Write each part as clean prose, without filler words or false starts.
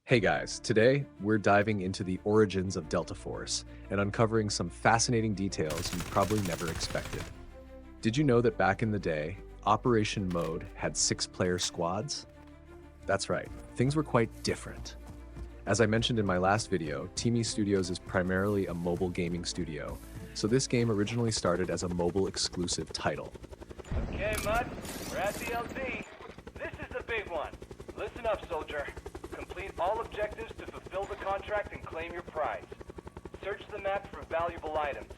Hey guys, today we're diving into the origins of Delta Force and uncovering some fascinating details you probably never expected. Did you know that back in the day, Operation Mode had 6-player squads? That's right, things were quite different. As I mentioned in my last video, Teamy Studios is primarily a mobile gaming studio, so this game originally started as a mobile exclusive title. Okay, Mud, we're at the LZ. This is the big one. Listen up, soldier. Complete all objectives to fulfill the contract and claim your prize. Search the map for valuable items.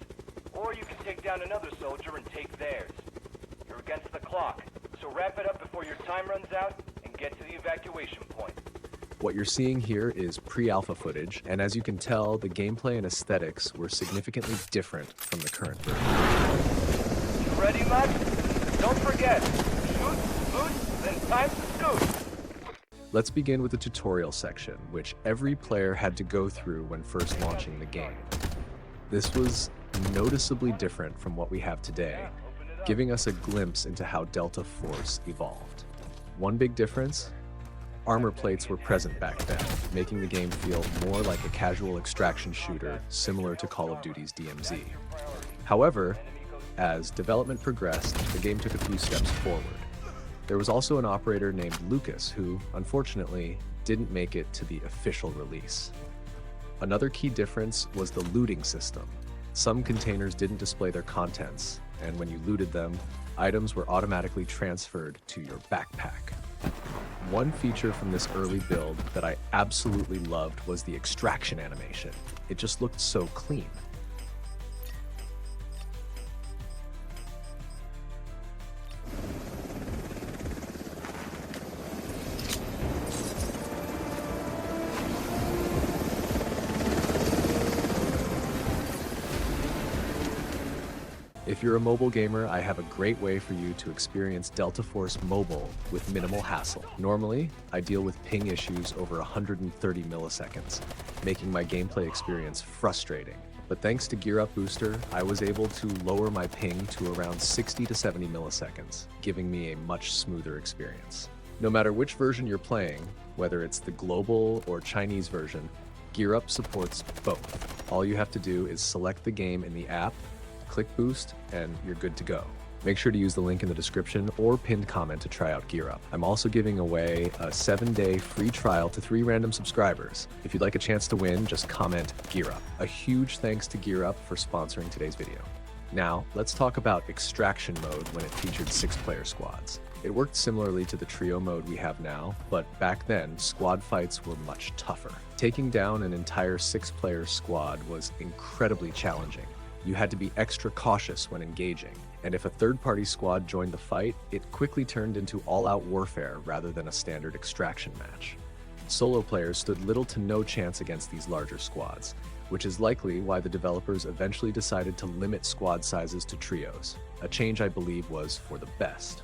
Or you can take down another soldier and take theirs. You're against the clock, so wrap it up before your time runs out and get to the evacuation point. What you're seeing here is pre-alpha footage, and as you can tell, the gameplay and aesthetics were significantly different from the current version. You ready, Mud? Don't forget, shoot, loot, then time to scoot. Let's begin with the tutorial section, which every player had to go through when first launching the game. This was noticeably different from what we have today, giving us a glimpse into how Delta Force evolved. One big difference: armor plates were present back then, making the game feel more like a casual extraction shooter similar to Call of Duty's DMZ. However, as development progressed, the game took a few steps forward. There was also an operator named Lucas who, unfortunately, didn't make it to the official release. Another key difference was the looting system. Some containers didn't display their contents, and when you looted them, items were automatically transferred to your backpack. One feature from this early build that I absolutely loved was the extraction animation. It just looked so clean. If you're a mobile gamer, I have a great way for you to experience Delta Force Mobile with minimal hassle. Normally, I deal with ping issues over 130 milliseconds, making my gameplay experience frustrating. But thanks to GearUp Booster, I was able to lower my ping to around 60 to 70 milliseconds, giving me a much smoother experience. No matter which version you're playing, whether it's the global or Chinese version, GearUp supports both. All you have to do is select the game in the app, click Boost, and you're good to go. Make sure to use the link in the description or pinned comment to try out GearUp. I'm also giving away a 7-day free trial to 3 random subscribers. If you'd like a chance to win, just comment GearUp. A huge thanks to GearUp for sponsoring today's video. Now, let's talk about extraction mode when it featured 6-player squads. It worked similarly to the trio mode we have now, but back then, squad fights were much tougher. Taking down an entire 6-player squad was incredibly challenging. You had to be extra cautious when engaging, and if a third-party squad joined the fight, it quickly turned into all-out warfare rather than a standard extraction match. Solo players stood little to no chance against these larger squads, which is likely why the developers eventually decided to limit squad sizes to trios, a change I believe was for the best.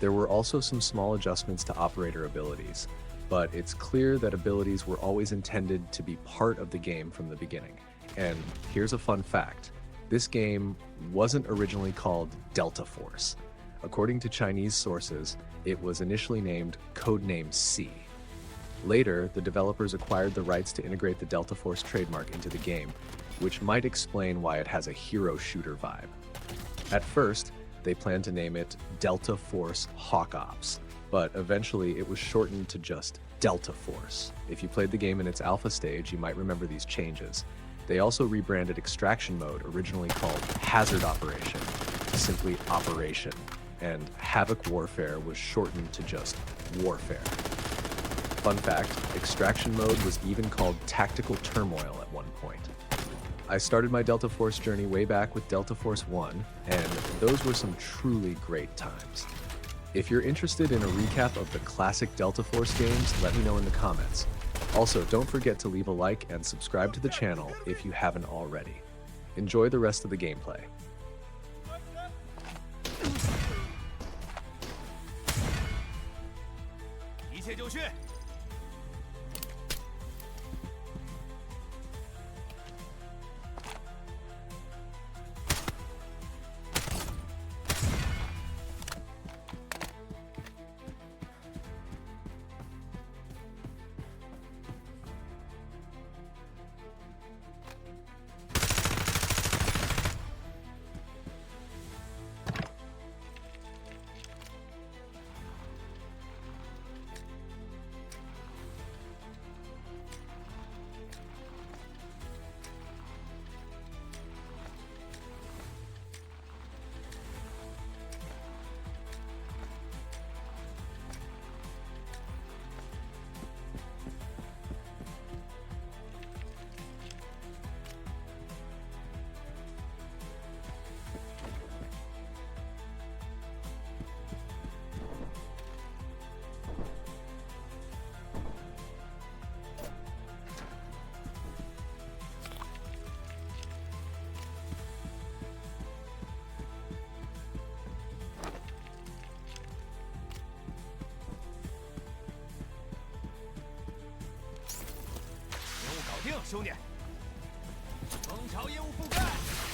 There were also some small adjustments to operator abilities, but it's clear that abilities were always intended to be part of the game from the beginning. And here's a fun fact: this game wasn't originally called Delta Force. According to Chinese sources, it was initially named Codename C. Later, the developers acquired the rights to integrate the Delta Force trademark into the game, which might explain why it has a hero shooter vibe. At first, they planned to name it Delta Force Hawk Ops, but eventually it was shortened to just Delta Force. If you played the game in its alpha stage, you might remember these changes. They also rebranded Extraction Mode, originally called Hazard Operation, to simply Operation, and Havoc Warfare was shortened to just Warfare. Fun fact, Extraction Mode was even called Tactical Turmoil at one point. I started my Delta Force journey way back with Delta Force 1, and those were some truly great times. If you're interested in a recap of the classic Delta Force games, let me know in the comments. Also, don't forget to leave a like and subscribe to the channel if you haven't already. Enjoy the rest of the gameplay. 定，兄弟。蜂巢烟雾覆盖。